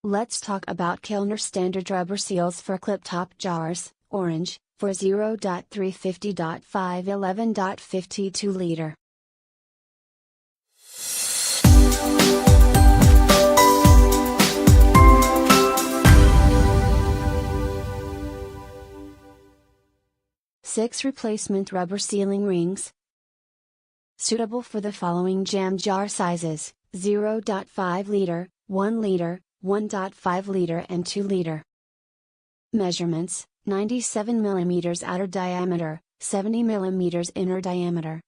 Let's talk about Kilner standard rubber seals for clip-top jars, orange, for 0.350.511.52 liter. Six replacement rubber sealing rings. Suitable for the following jam jar sizes: 0.5 liter, 1 liter, 1.5 liter and 2 liter. Measurements: 97 mm outer diameter, 70 mm inner diameter.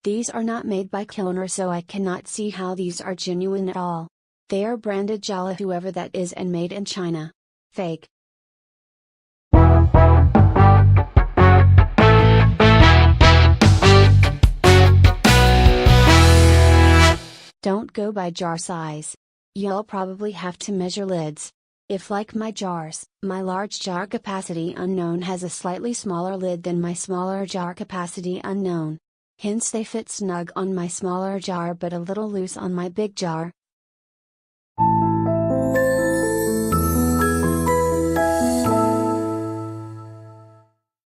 These are not made by Kilner, so I cannot see how these are genuine at all. They are branded Jala whoever that is and made in China. Fake. Don't go by jar size. You'll probably have to measure lids. If like my jars, my large jar capacity unknown has a slightly smaller lid than my smaller jar capacity unknown. Hence they fit snug on my smaller jar but a little loose on my big jar.